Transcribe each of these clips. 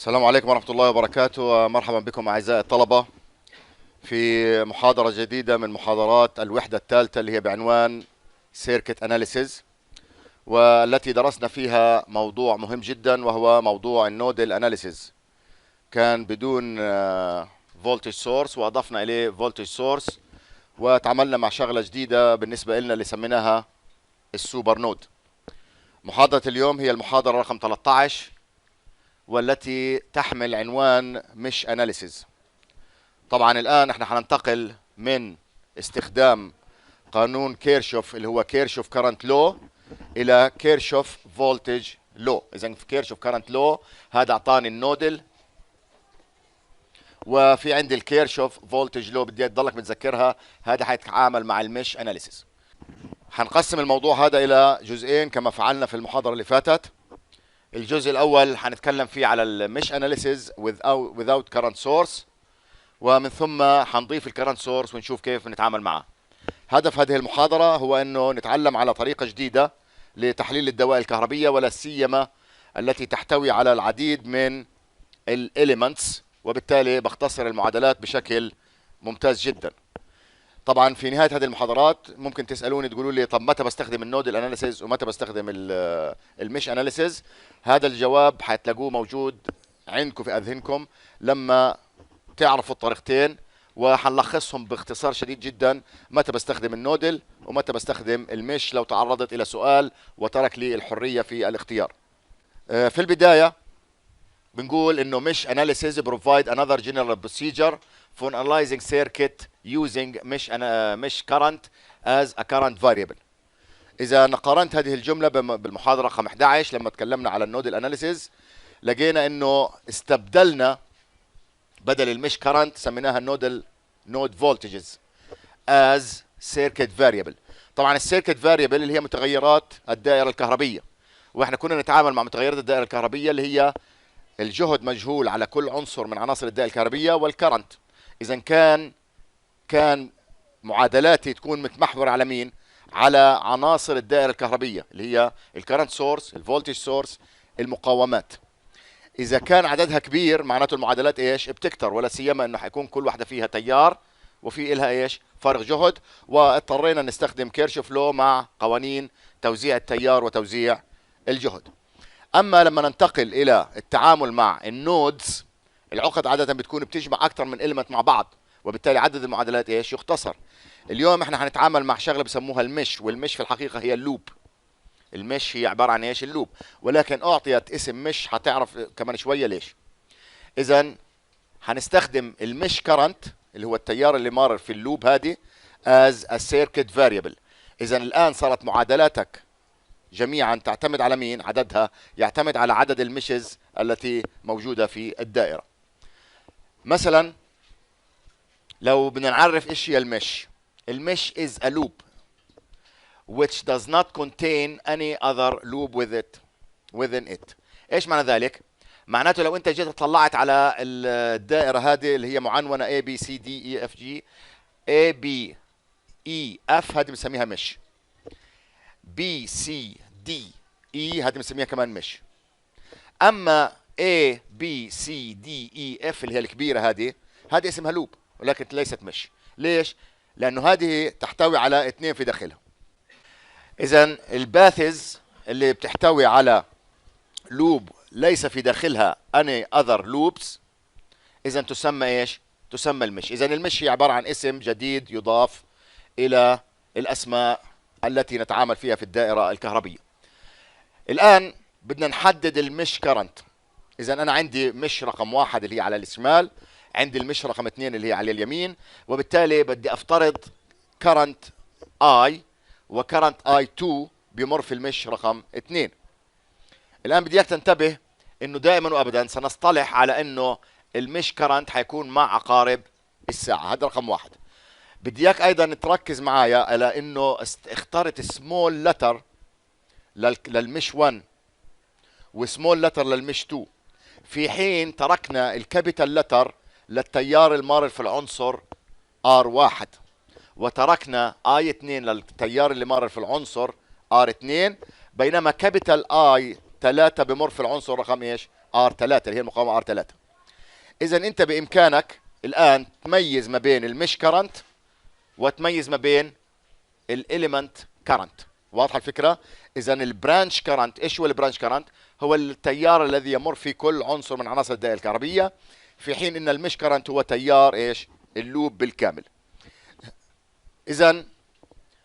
السلام عليكم ورحمة الله وبركاته. مرحبا بكم أعزائي الطلبة في محاضرة جديدة من محاضرات الوحدة الثالثة اللي هي بعنوان سيركت أناليسيز، والتي درسنا فيها موضوع مهم جدا وهو موضوع النودل أناليسيز. كان بدون فولتج سورس وأضفنا إليه فولتج سورس، وتعاملنا مع شغلة جديدة بالنسبة لنا اللي سميناها السوبر نود. محاضرة اليوم هي المحاضرة رقم 13 والتي تحمل عنوان مش أناليسيز. طبعا الآن احنا هننتقل من استخدام قانون كيرشوف اللي هو كيرشوف كارنت لو إلى كيرشوف فولتج لو. إذا في كيرشوف كارنت لو هذا أعطاني النودل، وفي عندي الكيرشوف فولتج لو بدي تضلك متذكرها، هذا حيتعامل مع المش أناليسيز. هنقسم الموضوع هذا إلى جزئين كما فعلنا في المحاضرة اللي فاتت. الجزء الأول هنتكلم فيه على المش أناليسيز without current source، ومن ثم حنضيف الكرنت سورس ونشوف كيف نتعامل معه. هدف هذه المحاضرة هو انه نتعلم على طريقة جديدة لتحليل الدوائر الكهربية، ولا سيما التي تحتوي على العديد من الاليمنتس، وبالتالي بختصر المعادلات بشكل ممتاز جدا. طبعا في نهاية هذه المحاضرات ممكن تسألوني تقولوا لي طب متى بستخدم النودل اناليسيز ومتى بستخدم المش اناليسيز. هذا الجواب حتلاقوه موجود عندكم في اذهنكم لما تعرفوا الطريقتين، وحنلخصهم باختصار شديد جدا متى بستخدم النودل ومتى بستخدم المش لو تعرضت الى سؤال وترك لي الحرية في الاختيار. في البداية بنقول انه مش analysis provide another general procedure for analyzing circuit using mesh current as a current variable. اذا قارنت هذه الجملة بالمحاضرة رقم 11 لما تكلمنا على النودل اناليسيز، لقينا انه استبدلنا بدل المش كارنت سميناها نود فولتجز as circuit variable. طبعا السيركت فاريبل اللي هي متغيرات الدائرة الكهربية، واحنا كنا نتعامل مع متغيرات الدائرة الكهربية اللي هي الجهد مجهول على كل عنصر من عناصر الدائرة الكهربية والكرنت. اذا كان معادلاتي تكون متمحورة على مين؟ على عناصر الدائرة الكهربية اللي هي الكرنت سورس، الفولتج سورس، المقاومات. اذا كان عددها كبير معناته المعادلات ايش؟ بتكتر، ولا سيما انه حيكون كل واحدة فيها تيار وفي إلها ايش؟ فرق جهد، واضطرينا نستخدم كيرشوف لو مع قوانين توزيع التيار وتوزيع الجهد. اما لما ننتقل الى التعامل مع النودز، العقد عادة بتكون بتجمع اكثر من إلمنت مع بعض، وبالتالي عدد المعادلات ايش؟ يختصر. اليوم احنا هنتعامل مع شغلة بسموها المش، والمش في الحقيقة هي اللوب. المش هي عبارة عن ايش؟ اللوب، ولكن اعطيت اسم مش، هتعرف كمان شوية ليش. اذا هنستخدم المش كرنت اللي هو التيار اللي مار في اللوب هذه as a circuit variable. اذا الان صارت معادلاتك جميعا تعتمد على مين؟ عددها يعتمد على عدد المشز التي موجودة في الدائرة. مثلا لو بدنا نعرف ايش هي المش، المش is a loop which does not contain any other loop within it. ايش معنى ذلك؟ معناته لو انت جيت طلعت على الدائرة هذه اللي هي معنونة A B C D E F G، A B E F هذه بنسميها مش، B C D E هذه بنسميها كمان مش. اما A B C D E F اللي هي الكبيرة هذه اسمها لوب ولكن ليست مش. ليش؟ لانه هذه تحتوي على اثنين في داخلها. اذا الباثز اللي بتحتوي على لوب ليس في داخلها any other loops اذا تسمى ايش؟ تسمى المش. اذا المش هي عبارة عن اسم جديد يضاف الى الاسماء التي نتعامل فيها في الدائرة الكهربية. الان بدنا نحدد المش كرنت. اذا انا عندي مش رقم 1 اللي هي على الشمال، عندي المش رقم 2 اللي هي على اليمين، وبالتالي بدي افترض كرنت I وكرنت I2 بيمر في المش رقم 2. الان بدي اياك تنتبه انه دائما وابدا سنصطلح على انه المش كرنت حيكون مع عقارب الساعة، هذا رقم 1. بدي اياك ايضا تركز معايا على انه اخترت سمول لتر للمش 1 وسمول لتر للمش 2، في حين تركنا الكابيتال لتر للتيار المارر في العنصر R1، وتركنا I2 للتيار اللي مارر في العنصر R2، بينما كابيتال I 3 بمر في العنصر رقم ايش؟ R3 اللي هي المقاومة R3. إذا أنت بإمكانك الآن تميز ما بين المش كرنت وتميز ما بين الإليمنت كرنت. واضحة الفكرة؟ إذا البرانش كرنت، إيش هو البرانش كرنت؟ هو التيار الذي يمر في كل عنصر من عناصر الدائرة الكهربية، في حين إن المش كرنت هو تيار إيش؟ اللوب بالكامل. إذا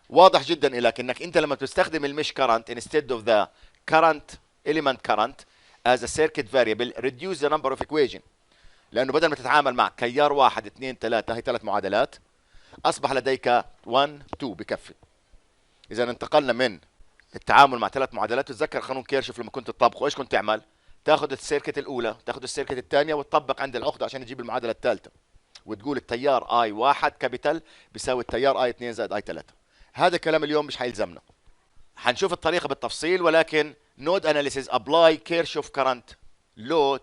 واضح جدا لك انك انت لما تستخدم المش current instead of the current element current as a circuit variable reduce the number of equation، لانه بدل ما تتعامل مع كيار واحد اثنين ثلاثة، هي ثلاث معادلات، اصبح لديك 1 2 بكفي. اذا انتقلنا من التعامل مع ثلاث معادلات. تتذكر قانون كيرشوف لما كنت تطبقه ايش كنت تعمل؟ تاخذ السيركت الاولى، تاخذ السيركت الثانيه وتطبق عند العقده عشان تجيب المعادله الثالثه، وتقول التيار اي واحد كابيتال بيساوي التيار اي 2 زائد اي 3. هذا الكلام اليوم مش حيلزمنا، حنشوف الطريقه بالتفصيل، ولكن node analysis apply Kirchhoff current law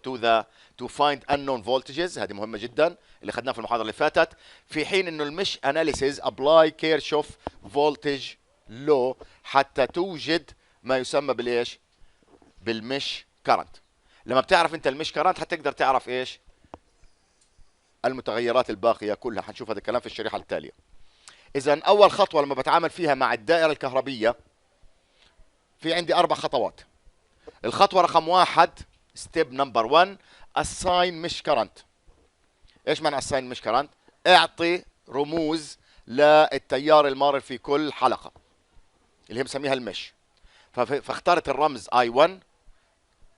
to find unknown voltages، هذه مهمه جدا اللي خدناها في المحاضره اللي فاتت، في حين انه المش analysis apply Kirchhoff voltage law حتى توجد ما يسمى بالايش؟ بالمش كرنت. لما بتعرف انت المش كرنت حتقدر تعرف ايش؟ المتغيرات الباقيه كلها. حنشوف هذا الكلام في الشريحه التاليه. اذا اول خطوه لما بتعامل فيها مع الدائره الكهربيه في عندي 4 خطوات. الخطوه رقم 1 ستيب نمبر 1 assign مش كرنت. ايش معنى assign مش كرنت؟ اعطي رموز للتيار المارر في كل حلقه اللي هي بنسميها المش. فاخترت الرمز I1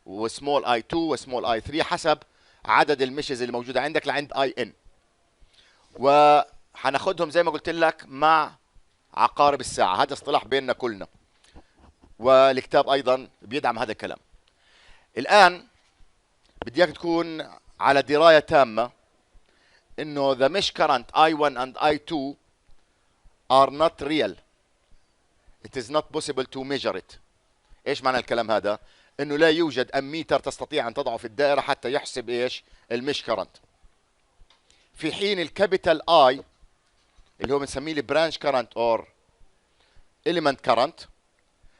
وسمول I2 وسمول I3 حسب عدد المشز اللي موجوده عندك لعند IN، وحناخدهم زي ما قلت لك مع عقارب الساعه. هذا اصطلاح بيننا كلنا، والكتاب ايضا بيدعم هذا الكلام. الان بدي اياك تكون على درايه تامه انه the mesh current I1 and I2 are not real. It is not possible to measure it. ايش معنى الكلام هذا؟ انه لا يوجد اميتر تستطيع ان تضعه في الدائره حتى يحسب ايش؟ المش كرنت. في حين الكابيتال اي اللي هو بنسميه البرانش كرنت اور اليمنت كرنت،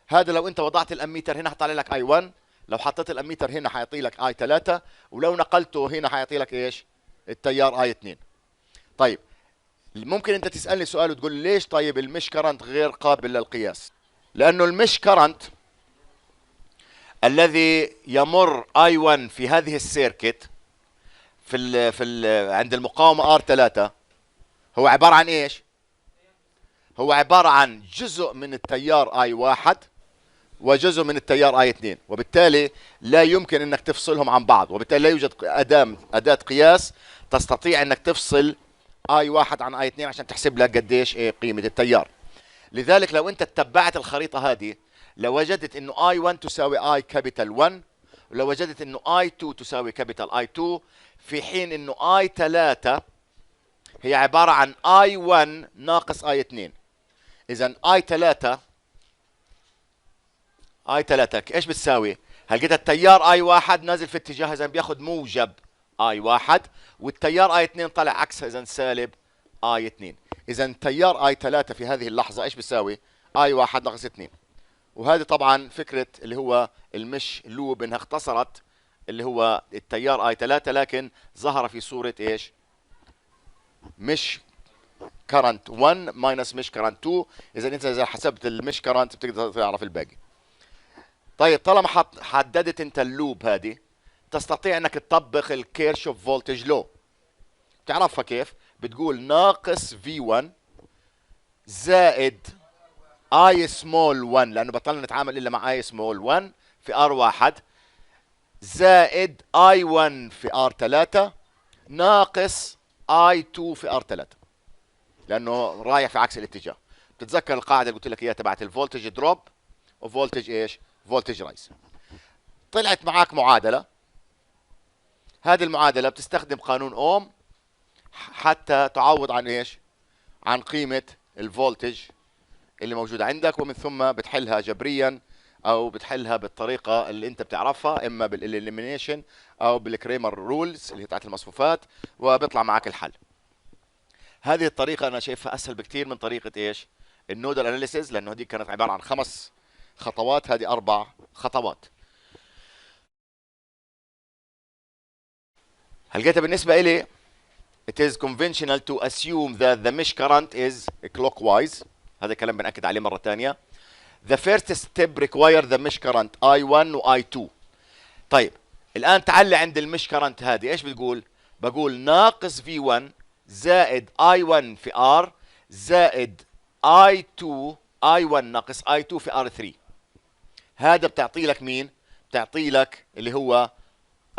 هذا لو انت وضعت الاميتر هنا حطلع لك اي 1، لو حطيت الاميتر هنا حيعطي لك اي 3، ولو نقلته هنا حيعطي لك ايش؟ التيار اي 2. طيب ممكن انت تسالني سؤال وتقول ليش طيب المش كرنت غير قابل للقياس؟ لانه المش كرنت الذي يمر I1 في هذه السيركت عند المقاومة R3 هو عبارة عن ايش؟ هو عبارة عن جزء من التيار I1 وجزء من التيار I2، وبالتالي لا يمكن انك تفصلهم عن بعض، وبالتالي لا يوجد أداة قياس تستطيع انك تفصل I1 عن I2 عشان تحسب لك قديش قيمة التيار. لذلك لو انت تتبعت الخريطة هذه لو وجدت انه I1 تساوي I كابيتال 1، ولو وجدت انه I2 تساوي كابيتال I2، في حين انه I3 هي عبارة عن I1 ناقص I2. اذا I3 ايش بتساوي؟ هلقيت التيار I1 نازل في اتجاه، اذا بياخذ موجب I1، والتيار I2 طلع عكسها، اذا سالب I2. اذا تيار I3 في هذه اللحظة ايش بيساوي؟ I1 ناقص 2. وهذه طبعا فكرة اللي هو المش لوب انها اختصرت اللي هو التيار I3، لكن ظهر في صورة ايش؟ مش كرنت 1 ماينس مش كرنت 2. اذا حسبت المش كرنت بتقدر تعرف الباقي. طيب طالما حددت انت اللوب هذه، تستطيع انك تطبق الكيرشوف فولتج لو. تعرفها كيف؟ بتقول ناقص V1 زائد I سمول 1، لانه بطلنا نتعامل الا مع I سمول 1 في R1 زائد I1 في R3 ناقص I2 في R3، لانه رايح في عكس الاتجاه. بتتذكر القاعده اللي قلت لك اياها تبعت الفولتج دروب وفولتج ايش؟ فولتج رايز. طلعت معاك معادله، هذه المعادله بتستخدم قانون اوم حتى تعوض عن ايش؟ عن قيمه الفولتج اللي موجوده عندك، ومن ثم بتحلها جبريا او بتحلها بالطريقه اللي انت بتعرفها، اما بالاليمينيشن او بالكريمر رولز اللي هي بتاعت المصفوفات، وبيطلع معك الحل. هذه الطريقه انا شايفها اسهل بكثير من طريقه ايش؟ النودال اناليسيز، لانه هذه كانت عباره عن 5 خطوات، هذه 4 خطوات. هلقيتها بالنسبة إلي it is conventional to assume that the mesh current is clockwise. هذا الكلام بنأكد عليه مرة ثانية. The first step require the mesh current I1 و I2. طيب الآن تعال عند المش كرنت هذه ايش بتقول؟ بقول ناقص V1 زائد I1 في R زائد I2 I1 ناقص I2 في R3. هذا بتعطي لك مين؟ بتعطي لك اللي هو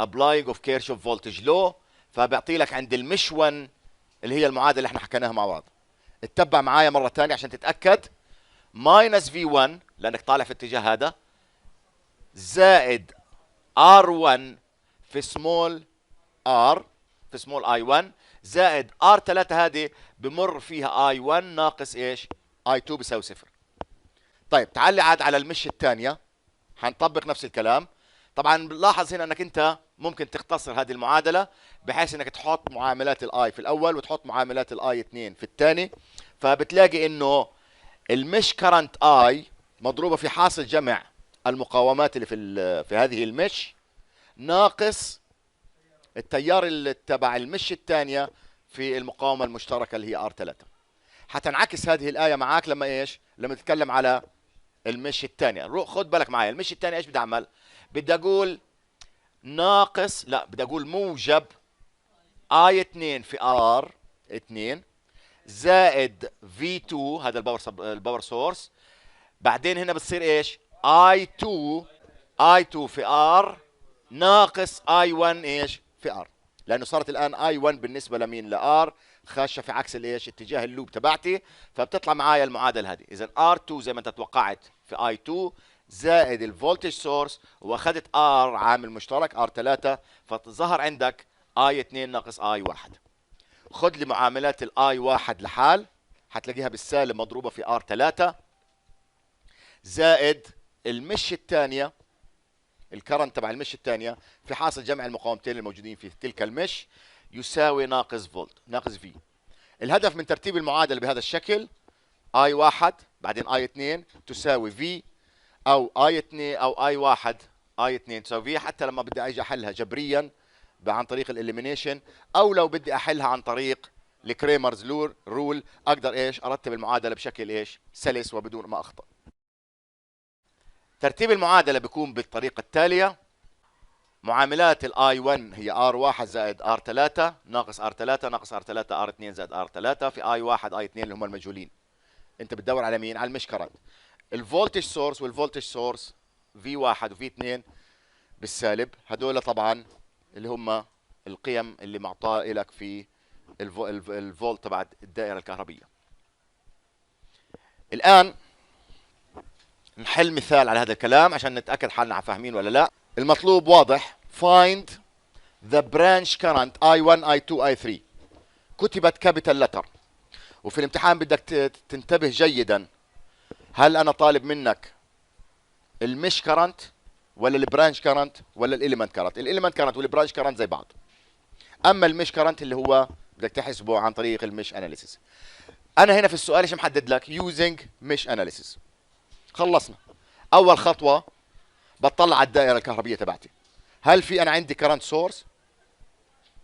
applying of Kirchhoff voltage law. فبيعطي لك عند المش 1 اللي هي المعادله اللي احنا حكيناها مع بعض. اتبع معايا مره ثانيه عشان تتاكد. ماينس V1 لانك طالع في الاتجاه هذا زائد R1 في سمول R في سمول I1 زائد R3 هذه بمر فيها I1 ناقص ايش؟ I2 بيساوي صفر. طيب تعال لي عاد على المش الثانية حنطبق نفس الكلام. طبعا لاحظ هنا انك انت ممكن تختصر هذه المعادلة بحيث انك تحط معاملات الاي في الاول وتحط معاملات الاي 2 في الثاني. فبتلاقي انه المش كرنت اي مضروبة في حاصل جمع المقاومات اللي في هذه المش ناقص التيار اللي تبع المش الثانية في المقاومة المشتركة اللي هي R3. حتنعكس هذه الآية معاك لما ايش؟ لما تتكلم على المش الثانية. روح خد بالك معايا المش الثانية ايش بدي اعمل؟ بدي اقول ناقص، لا بدي اقول موجب I2 في R2 زائد V2 هذا الباور سورس. بعدين هنا بتصير ايش؟ I2 في R ناقص I1 ايش؟ في R. لانه صارت الان I1 بالنسبه لمين؟ لR خاشه في عكس الايش؟ اتجاه اللوب تبعتي. فبتطلع معايا المعادله هذه. اذا R2 زي ما انت توقعت في I2 زائد الفولتج سورس واخذت R عامل مشترك R3 فظهر عندك I2 ناقص I1. خذ لي معاملات I1 لحال حتلاقيها بالسالب مضروبه في R3 زائد المش الثانيه الكرنت تبع المش الثانيه في حاصل جمع المقاومتين الموجودين في تلك المش يساوي ناقص فولت ناقص في. الهدف من ترتيب المعادله بهذا الشكل I1 بعدين I2 تساوي V او I2 او I1 تساوي V. حتى لما بدي اجي احلها جبريا عن طريق الاليمينيشن او لو بدي احلها عن طريق الكريمرز رول اقدر ايش؟ ارتب المعادله بشكل ايش؟ سلس وبدون ما اخطا. ترتيب المعادله بيكون بالطريقه التاليه. معاملات الاي 1 هي R1 زائد R3 ناقص R3 ناقص R3 R2 زائد R3 في I1 I2 اللي هم المجهولين. انت بتدور على مين؟ على المش كرنت. الفولتج سورس والفولتج سورس V1 وV2 بالسالب. هدول طبعا اللي هم القيم اللي معطاه لك في الفولت تبع الدائره الكهربيه. الان نحل مثال على هذا الكلام عشان نتاكد حالنا فاهمين ولا لا. المطلوب واضح. find the branch current I1 I2 I3 كتبت كابيتال لتر وفي الامتحان بدك تنتبه جيدا. هل انا طالب منك المش كرنت ولا البرانش كرنت ولا الاليمنت كرنت؟ الاليمنت كرنت والبرانش كرنت زي بعض. اما المش كرنت اللي هو بدك تحسبه عن طريق المش اناليسيس. انا هنا في السؤال ايش محدد لك؟ using mesh analysis. خلصنا. اول خطوه بطلع على الدائره الكهربيه تبعتي. هل في انا عندي كرنت سورس؟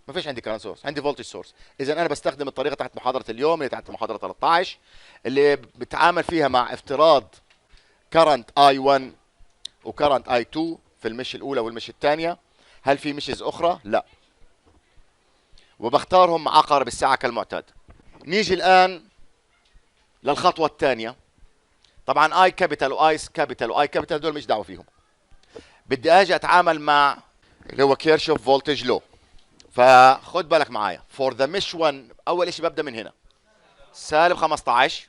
ما فيش عندي كرنت سورس، عندي فولتج سورس. اذا انا بستخدم الطريقه تحت محاضره اليوم اللي تحت محاضره 13 اللي بتعامل فيها مع افتراض كرنت I1 وكرنت I2 في المش الاولى والمش الثانيه. هل في مشز اخرى؟ لا. وبختارهم مع عقارب الساعه كالمعتاد. نيجي الان للخطوه الثانيه. طبعا اي كابيتال واي كابيتال واي كابيتال دول مش دعوه فيهم. بدي اجي اتعامل مع اللي هو كيرشوف فولتج لو. فخد بالك معايا. فور ذا مش 1 اول شيء ببدا من هنا. سالب 15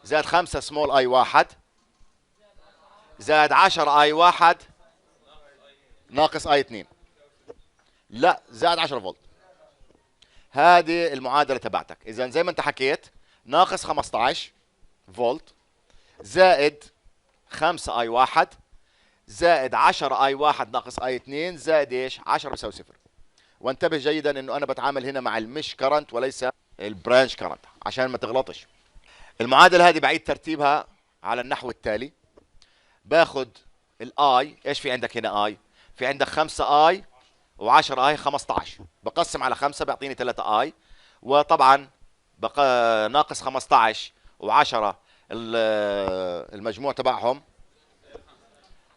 زائد 5 سمول اي 1 زائد 10 اي 1 ناقص اي 2. لا زائد 10 فولت. هذه المعادله تبعتك. اذا زي ما انت حكيت ناقص 15 فولت زائد 5 اي 1 زائد 10 اي 1 ناقص اي 2 زائد ايش؟ 10 بيساوي صفر. وانتبه جيدا انه انا بتعامل هنا مع المش كرنت وليس البرانش كرنت عشان ما تغلطش. المعادله هذه بعيد ترتيبها على النحو التالي. باخذ الاي، ايش في عندك هنا اي؟ في عندك 5 اي و10 اي 15. بقسم على 5 بيعطيني 3 اي، وطبعا بقى ناقص 15 و10 المجموع تبعهم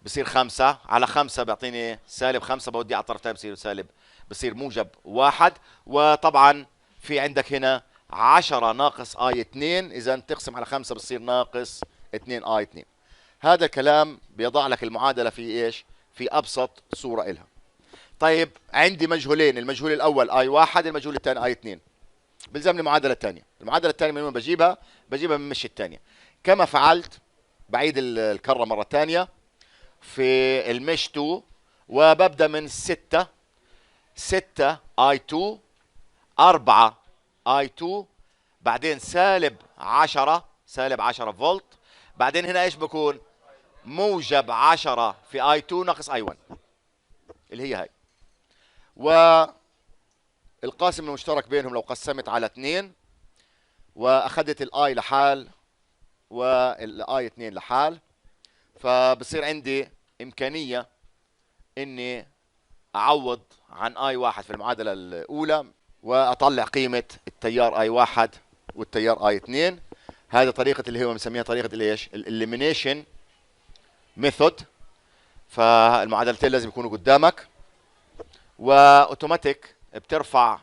بصير 5 على 5 بيعطيني سالب 5، بودي على الطرف الثاني بصير سالب، بصير موجب 1. وطبعا في عندك هنا 10 ناقص اي 2، اذا تقسم على 5 بصير ناقص 2 اي 2. هذا الكلام بيضع لك المعادله في ايش؟ في ابسط صوره إلها. طيب عندي مجهولين، المجهول الاول اي 1، المجهول الثاني اي 2. بلزمني المعادله الثانيه. المعادله الثانيه من وين بجيبها؟ بجيبها من مش الثانيه. كما فعلت بعيد الكره مره ثانيه في المش 2، وببدا من 6 اي 2، 4 اي 2، بعدين سالب 10 فولت، بعدين هنا ايش بكون؟ موجب 10 في اي 2 ناقص اي 1 اللي هي هاي. والقاسم المشترك بينهم لو قسمت على 2 واخذت الاي لحال والاي 2 لحال، فبصير عندي امكانيه اني اعوض عن اي 1 في المعادله الاولى واطلع قيمه التيار اي 1 والتيار اي 2. هذه طريقه اللي هو بنسميها طريقه الايش؟ الاليمينيشن ميثود. فالمعادلتين لازم يكونوا قدامك، واوتوماتيك بترفع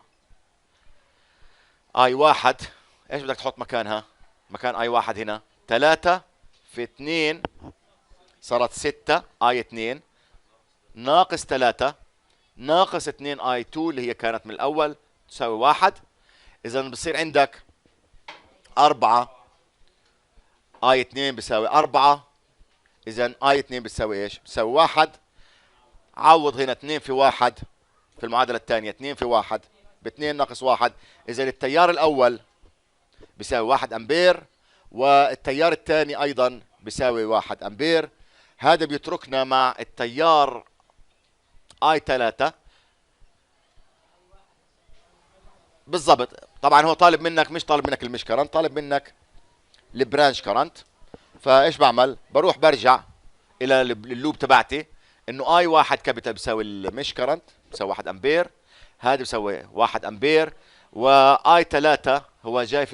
اي 1. ايش بدك تحط مكانها؟ مكان اي 1 هنا 3 في 2 صارت 6 اي 2 ناقص 3 ناقص 2 اي 2 اللي هي كانت من الاول تساوي 1. اذا بصير عندك 4 اي 2 بيساوي 4، اذا اي 2 بتساوي ايش؟ بتساوي 1. عوض هنا 2 في 1 في المعادله الثانيه، 2 في 1 ب 2 ناقص 1، اذا التيار الاول بيساوي 1 امبير والتيار الثاني ايضا بيساوي 1 امبير. هذا بيتركنا مع التيار اي 3 بالضبط. طبعا هو طالب منك، مش طالب منك المش كرنت، طالب منك البرانش كرنت. فايش بعمل؟ بروح برجع الى اللوب تبعتي انه اي 1 كابيتال بيساوي المش كرنت بيساوي 1 امبير، هذا بيساوي 1 امبير، واي 3 هو جاي في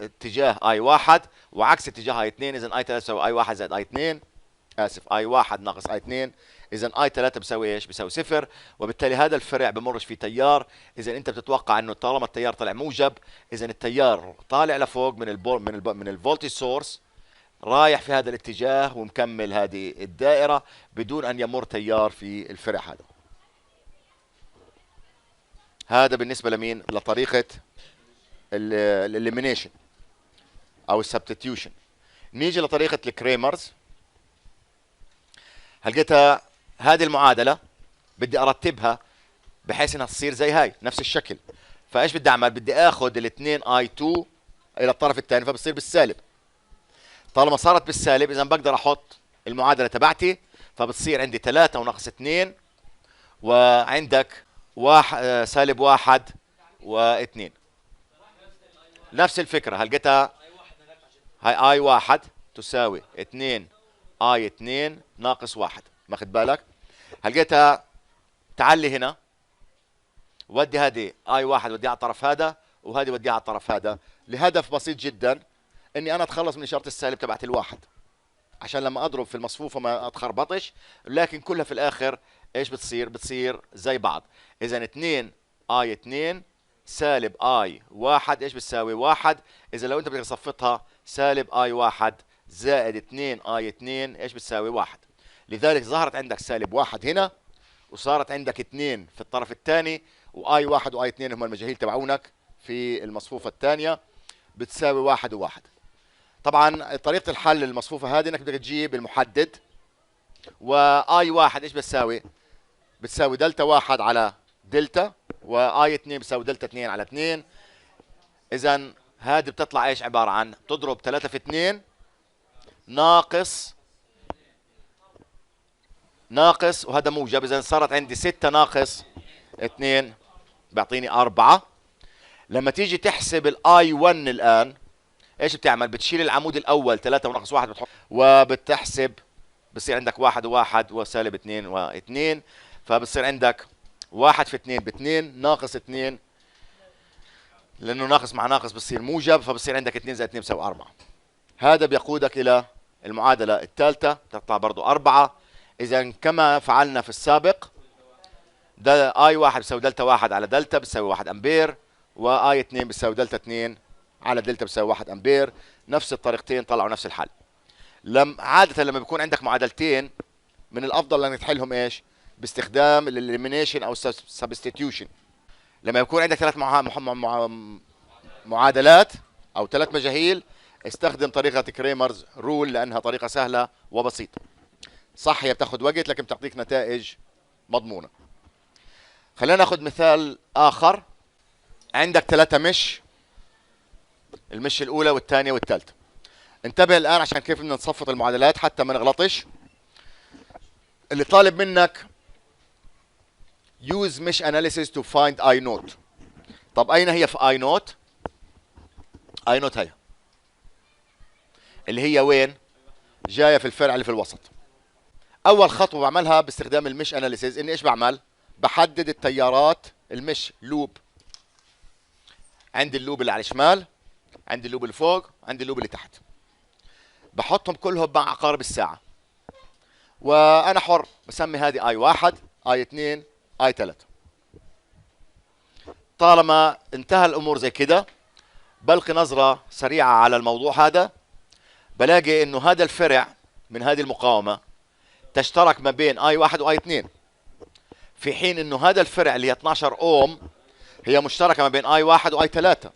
اتجاه اي 1 وعكس اتجاه اي 2، اذا اي 3 بيساوي اي 1 زائد اي 2، اسف اي 1 ناقص اي 2، اذا اي 3 بيساوي ايش؟ بيساوي 0. وبالتالي هذا الفرع بمرش فيه تيار. اذا انت بتتوقع انه طالما التيار طلع موجب، اذا التيار طالع لفوق من الفولتج سورس رايح في هذا الاتجاه ومكمل هذه الدائره بدون ان يمر تيار في الفرع هذا. هذا بالنسبه لمين؟ لطريقه الاليمينيشن او السبستيوشن. نيجي لطريقه الكريمرز. لقيتها هذه المعادله بدي ارتبها بحيث انها تصير زي هاي نفس الشكل. فايش بدي اعمل؟ بدي اخذ الاثنين اي 2 الى الطرف الثاني فبصير بالسالب. طالما صارت بالسالب اذا بقدر احط المعادله تبعتي، فبتصير عندي 3 وناقص 2 وعندك سالب 1 و2. نفس الفكره. لقيتها هاي اي 1 تساوي 2 اي 2 ناقص 1. ماخذ بالك؟ لقيتها تعلي هنا ودي هذه اي 1 وديها على الطرف هذا وهذه وديها على الطرف هذا لهدف بسيط جدا، اني انا اتخلص من اشاره السالب تبعت الواحد عشان لما اضرب في المصفوفه ما اتخربطش. لكن كلها في الاخر ايش بتصير؟ بتصير زي بعض. اذا 2 اي 2 سالب اي 1 ايش بتساوي؟ 1. اذا لو انت بدك تصفطها سالب اي 1 زائد 2 اي 2 ايش بتساوي؟ 1. لذلك ظهرت عندك سالب 1 هنا وصارت عندك 2 في الطرف الثاني، واي 1 واي 2 هم المجاهيل تبعونك في المصفوفه الثانيه بتساوي 1 و1. طبعا طريقه الحل للمصفوفه هذه انك بدك تجيب المحدد، واي 1 ايش بتساوي؟ بتساوي دلتا 1 على دلتا، واي 2 بتساوي دلتا 2 على 2. اذا هذه بتطلع ايش عباره عن؟ تضرب 3 في 2 ناقص وهذا موجب، اذا صارت عندي 6 ناقص 2 بيعطيني 4. لما تيجي تحسب الاي 1 الان ايش بتعمل؟ بتشيل العمود الاول 3 وناقص 1 بتحط وبتحسب، بصير عندك 1 و1 وسالب 2 و2. فبصير عندك 1 في 2 ب2 ناقص 2، لانه ناقص مع ناقص بصير موجب، فبصير عندك 2 زائد 2 بيساوي 4. هذا بيقودك الى المعادله الثالثه، تطلع برضه 4. اذا كما فعلنا في السابق، ده اي 1 بيساوي دلتا 1 على دلتا بيساوي 1 امبير، واي 2 بيساوي دلتا 2 على دلتا بيساوي 1 امبير. نفس الطريقتين طلعوا نفس الحل. عاده لما بيكون عندك معادلتين من الافضل انك تحلهم ايش؟ باستخدام الاليمينيشن او سبستيتيوشن. لما يكون عندك ثلاث معادلات او ثلاث مجاهيل، استخدم طريقه كريمرز رول لانها طريقه سهله وبسيطه. صح هي بتاخذ وقت لكن بتعطيك نتائج مضمونه. خلينا ناخذ مثال اخر. عندك ثلاثه المش الاولى والثانيه والثالثه. انتبه الان عشان كيف بدنا نصفط المعادلات حتى ما نغلطش. اللي طالب منك use mesh analysis to find I naught. طب اين هي في I naught؟ I naught هي اللي هي وين؟ جايه في الفرع اللي في الوسط. اول خطوه بعملها باستخدام المش اناليسيز اني ايش بعمل؟ بحدد التيارات المش لوب. عندي اللوب اللي على الشمال، عندي اللوب اللي فوق، عندي اللوب اللي تحت. بحطهم كلهم مع عقارب الساعه، وانا حر بسمي هذه اي 1 اي 2 اي 3. طالما انتهى الامور زي كده، بلقي نظره سريعه على الموضوع هذا، بلاقي انه هذا الفرع من هذه المقاومه تشترك ما بين اي 1 واي 2، في حين انه هذا الفرع اللي هي 12 اوم هي مشتركه ما بين اي 1 واي 3،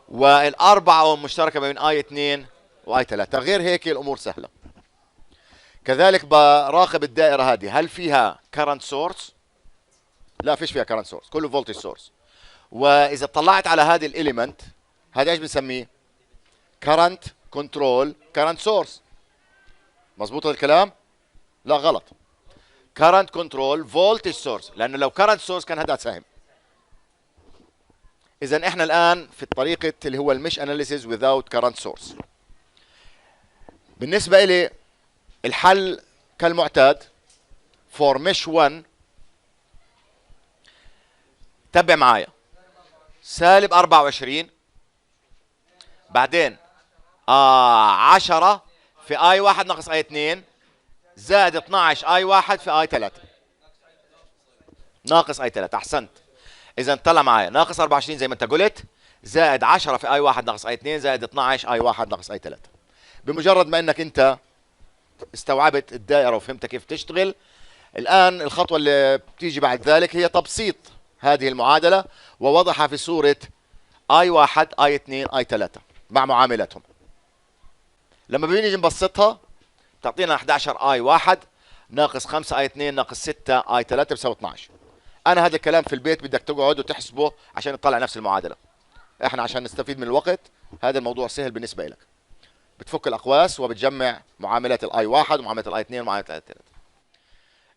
والاربعه اوم مشتركه ما بين اي 2 واي 3. غير هيك الامور سهله. كذلك براقب الدائره هذه هل فيها كرنت سورس؟ لا فيش فيها كرنت سورس، كله فولتج سورس. واذا اطلعت على هذه الاليمنت هذا ايش بنسميه؟ كرنت كنترول كرنت سورس. مظبوط الكلام؟ لا غلط. كرنت كنترول فولتج سورس، لانه لو كرنت سورس كان هذا ساهم. اذا احنا الان في طريقه اللي هو المش اناليسيز without كرنت سورس. بالنسبه لي الحل كالمعتاد فور مش 1. تبع معايا سالب 24 بعدين 10 في اي 1 ناقص اي 2 زائد 12 اي 1 في اي 3 ناقص اي 3. احسنت. اذا طلع معايا ناقص 24 زي ما انت قلت، زائد 10 في اي 1 ناقص اي 2 زائد 12 اي 1 ناقص اي 3. بمجرد ما انك انت استوعبت الدائره وفهمت كيف تشتغل، الان الخطوه اللي بتيجي بعد ذلك هي تبسيط هذه المعادله ووضعها في صوره اي 1 اي 2 اي 3 مع معاملاتهم. لما بنيجي نبسطها تعطينا 11 اي 1 ناقص 5 اي 2 ناقص 6 اي 3 بيساوي 12. انا هذا الكلام في البيت بدك تقعد وتحسبه عشان تطلع نفس المعادله. احنا عشان نستفيد من الوقت هذا الموضوع سهل بالنسبه لك. بتفك الاقواس وبتجمع معاملات الاي 1 ومعاملات الاي 2 ومعاملات الاي 3.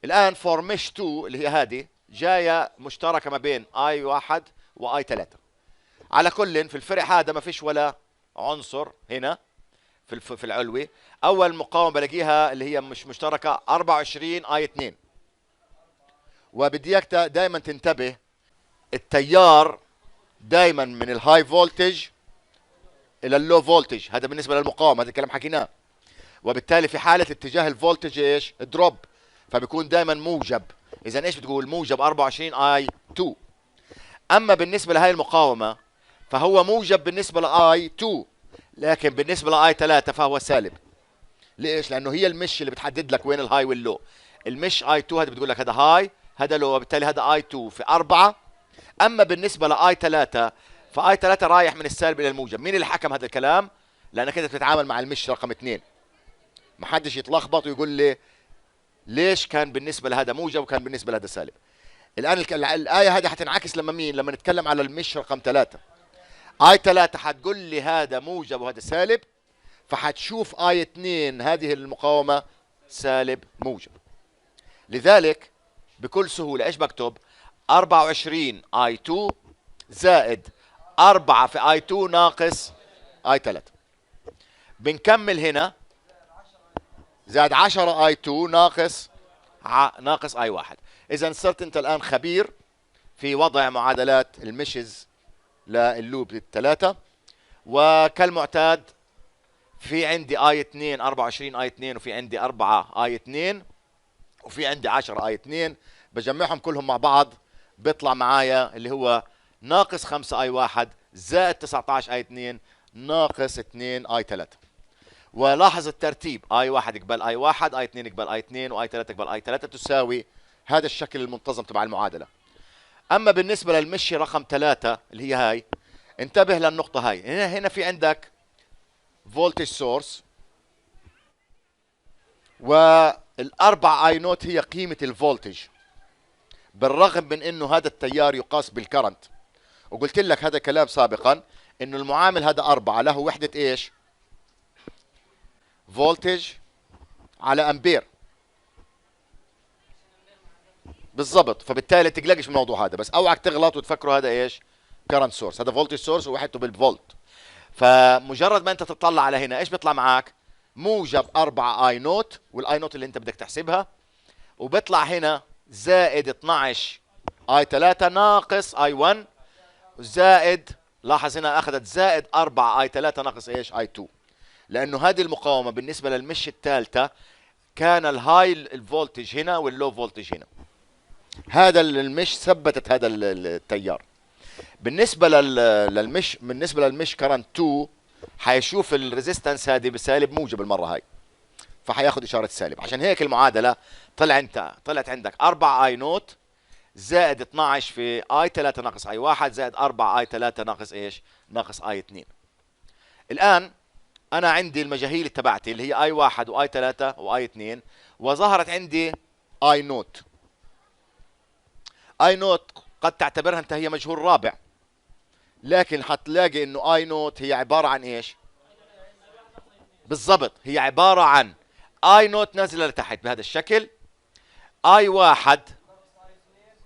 الان فور مش 2 اللي هي هذه جايه مشتركه ما بين اي 1 واي 3. على كل في الفرع هذا ما فيش ولا عنصر هنا في العلوي. اول مقاومه بلاقيها اللي هي مش مشتركه 24 اي 2. وبدي اياك دائما تنتبه، التيار دائما من الهاي فولتج الى اللو فولتج، هذا بالنسبه للمقاومه، هذا الكلام حكيناه. وبالتالي في حاله اتجاه الفولتج ايش؟ دروب، فبيكون دائما موجب. اذا ايش بتقول؟ موجب 24 اي 2. اما بالنسبه لهي المقاومه فهو موجب بالنسبه لاي 2، لكن بالنسبه لاي 3 فهو سالب. ليش؟ لانه هي المش اللي بتحدد لك وين الهاي واللو. المش اي 2 هذا بتقول لك هذا هاي هذا لو، وبالتالي هذا اي 2 في 4. اما بالنسبه لاي 3 فاي 3 رايح من السالب الى الموجب. مين اللي حكم هذا الكلام؟ لانك انت بتتعامل مع المش رقم 2. ما حدش يتلخبط ويقول لي ليش كان بالنسبه لهذا موجب وكان بالنسبه لهذا سالب. الان الايه هذه حتنعكس لما مين؟ لما نتكلم على المش رقم 3. اي 3 حتقول لي هذا موجب وهذا سالب، فحتشوف اي 2 هذه المقاومه سالب موجب. لذلك بكل سهوله ايش بكتب؟ 24 اي 2 زائد 4 في اي 2 ناقص اي 3. بنكمل هنا زائد 10 اي 2 ناقص اي 1. اذا صرت انت الان خبير في وضع معادلات المشز لللوب الثلاثه. وكالمعتاد في عندي اي 2 24 اي 2 وفي عندي 4 اي 2 وفي عندي 10 اي 2. بجمعهم كلهم مع بعض بيطلع معايا اللي هو ناقص 5 اي 1 زائد 19 اي 2 ناقص 2 اي 3. ولاحظ الترتيب، اي 1 قبل اي 1، اي 2 قبل اي 2، واي 3 قبل اي 3 تساوي هذا الشكل المنتظم تبع المعادله. اما بالنسبه للمشي رقم 3 اللي هي هاي، انتبه للنقطه هاي. هنا في عندك فولتج سورس، والاربع اي نوت هي قيمه الفولتج، بالرغم من انه هذا التيار يقاس بالكرنت. وقلت لك هذا كلام سابقا انه المعامل هذا 4 له وحده ايش؟ فولتج على امبير بالضبط. فبالتالي تقلقش من الموضوع هذا، بس اوعك تغلط وتفكروا هذا ايش؟ كرنت سورس. هذا فولتج سورس ووحدته بالفولت. فمجرد ما انت تطلع على هنا ايش بيطلع معك؟ موجب 4 اي نوت، والاي نوت اللي انت بدك تحسبها، وبيطلع هنا زائد 12 اي 3 ناقص اي 1 زائد، لاحظ هنا اخذت زائد 4 اي 3 ناقص ايش؟ اي 2. لانه هذه المقاومه بالنسبه للمش الثالثه كان الهاي الفولتج هنا واللو فولتج هنا. هذا المش ثبتت هذا التيار. بالنسبه للمش كرنت 2 حيشوف الريزيستنس هذه بسالب موجب المره هاي، فحياخذ اشاره سالب. عشان هيك المعادله طلعت عندك 4 اي نوت زائد 12 في اي 3 ناقص اي 1 زائد 4 اي 3 ناقص ايش؟ ناقص اي 2. الان انا عندي المجاهيل تبعتي اللي هي اي 1 واي 3 واي 2، وظهرت عندي اي نوت. اي نوت قد تعتبرها انت هي مجهول رابع، لكن حتلاقي انه اي نوت هي عباره عن ايش؟ بالضبط، هي عباره عن اي نوت نازله لتحت بهذا الشكل، اي 1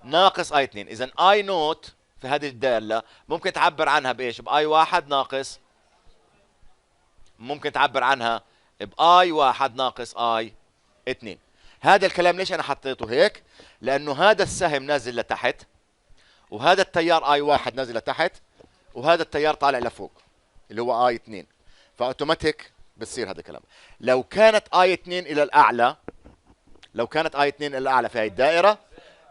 ناقص اي 2. اذا اي نوت في هذه الداله ممكن تعبر عنها بايش؟ باي 1 ناقص، ممكن تعبر عنها باي 1 ناقص اي 2. هذا الكلام ليش انا حطيته هيك؟ لانه هذا السهم نازل لتحت، وهذا التيار اي 1 نازل لتحت، وهذا التيار طالع لفوق اللي هو اي 2. فاوتوماتيك بتصير هذا الكلام. لو كانت اي 2 الى الاعلى، لو كانت اي 2 الى الاعلى في هاي الدائره،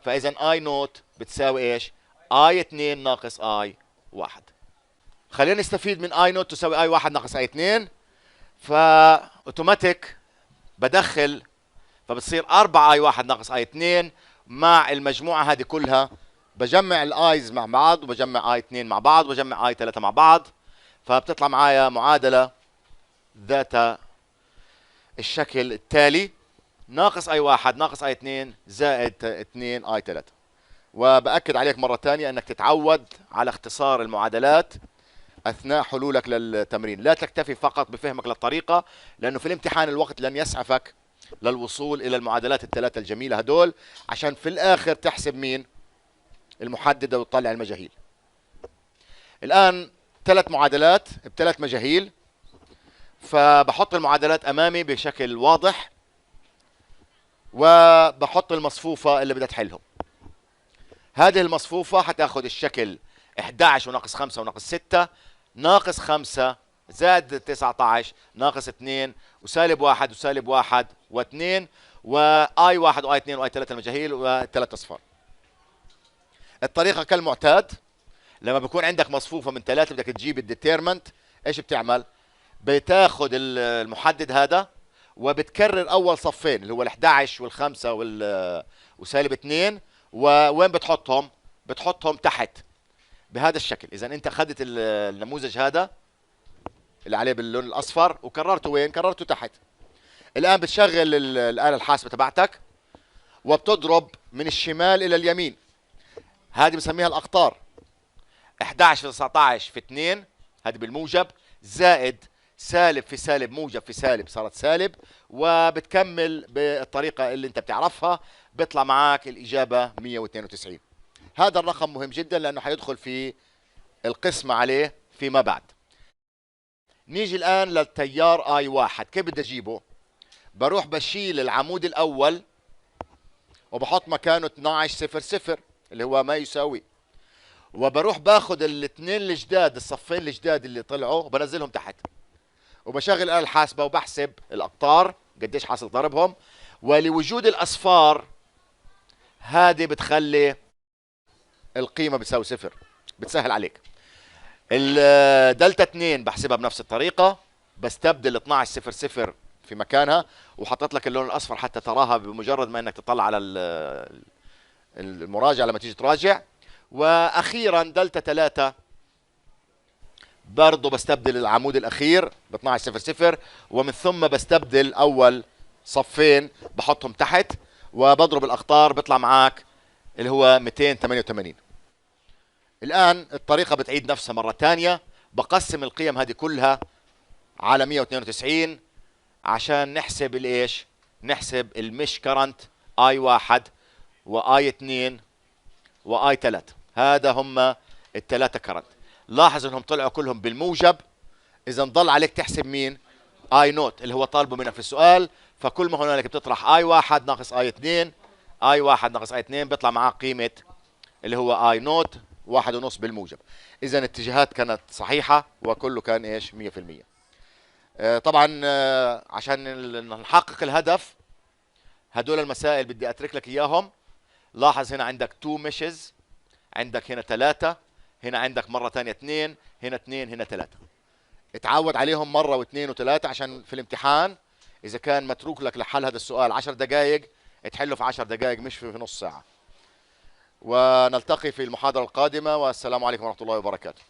فاذا اي نوت بتساوي ايش؟ اي 2 ناقص اي 1. خلينا نستفيد من اي نوت تساوي اي 1 ناقص اي 2. فاوتوماتيك بدخل، فبتصير 4 اي 1 ناقص اي 2 مع المجموعه هذه كلها. بجمع الايز مع بعض، وبجمع اي 2 مع بعض، وبجمع اي 3 مع بعض، فبتطلع معايا معادله ذات الشكل التالي: ناقص اي 1 ناقص اي 2 زائد 2 اي 3. وبأكد عليك مرة ثانية انك تتعود على اختصار المعادلات اثناء حلولك للتمرين. لا تكتفي فقط بفهمك للطريقة، لانه في الامتحان الوقت لن يسعفك للوصول الى المعادلات الثلاثة الجميلة هدول، عشان في الاخر تحسب مين؟ المحددة وتطلع المجاهيل. الان 3 معادلات ب3 مجاهيل، فبحط المعادلات امامي بشكل واضح، وبحط المصفوفة اللي بدها تحلهم. هذه المصفوفة حتاخذ الشكل 11 وناقص 5 وناقص 6 ناقص 5 زائد 19 ناقص 2 وسالب 1 وسالب 1 و2 واي 1 واي 2 واي 3 المجاهيل وثلاث اصفار. الطريقة كالمعتاد، لما بيكون عندك مصفوفة من 3 بدك تجيب الديتيرمنت. ايش بتعمل؟ بتاخذ المحدد هذا وبتكرر اول صفين اللي هو ال11 وال5 وسالب 2. ووين بتحطهم؟ بتحطهم تحت بهذا الشكل. اذا انت اخذت النموذج هذا اللي عليه باللون الاصفر وكررته وين؟ كررته تحت. الان بتشغل الآلة الحاسبة تبعتك وبتضرب من الشمال الى اليمين. هذه بنسميها الاقطار. 11 في 19 في 2 هذه بالموجب، زائد سالب في سالب موجب في سالب صارت سالب، وبتكمل بالطريقة اللي انت بتعرفها. بيطلع معك الإجابة 192. هذا الرقم مهم جدا لأنه حيدخل في القسمة عليه فيما بعد. نيجي الآن للتيار اي 1. كيف بدي أجيبه؟ بروح بشيل العمود الأول وبحط مكانه 12 صفر صفر اللي هو ما يساوي، وبروح باخذ الاثنين الجداد، الصفين الجداد اللي طلعوا وبنزلهم تحت، وبشغل الآلة الحاسبة وبحسب الأقطار قديش حاصل ضربهم، ولوجود الأصفار هذه بتخلي القيمة بتساوي صفر، بتسهل عليك. الدلتا 2 بحسبها بنفس الطريقة، بستبدل 12 صفر صفر في مكانها، وحطيت لك اللون الأصفر حتى تراها بمجرد ما انك تطلع على المراجعة لما تيجي تراجع. واخيرا دلتا 3 برضه بستبدل العمود الاخير ب 12 صفر صفر، ومن ثم بستبدل اول صفين بحطهم تحت وبضرب الاقطار بيطلع معك اللي هو 288. الان الطريقه بتعيد نفسها مره ثانيه، بقسم القيم هذه كلها على 192 عشان نحسب الايش، نحسب المش كرنت اي 1 واي 2 واي 3. هذا هم الثلاثه كرنت. لاحظ انهم طلعوا كلهم بالموجب، اذا ضل عليك تحسب مين؟ اي نوت اللي هو طالبه منك في السؤال. فكل ما هنالك بتطرح اي 1 ناقص اي 2، اي 1 ناقص اي 2 بيطلع معاه قيمه اللي هو اي نوت 1.5 بالموجب. اذا الاتجاهات كانت صحيحه وكله كان ايش 100%. طبعا عشان نحقق الهدف هدول المسائل بدي اترك لك اياهم. لاحظ هنا عندك 2 ميشز، عندك هنا 3، هنا عندك مرة ثانية 2، هنا 2، هنا 3. اتعود عليهم مرة و2 و3 عشان في الامتحان إذا كان متروك لك لحل هذا السؤال 10 دقائق تحله في 10 دقائق مش في نص ساعة. ونلتقي في المحاضرة القادمة، والسلام عليكم ورحمة الله وبركاته.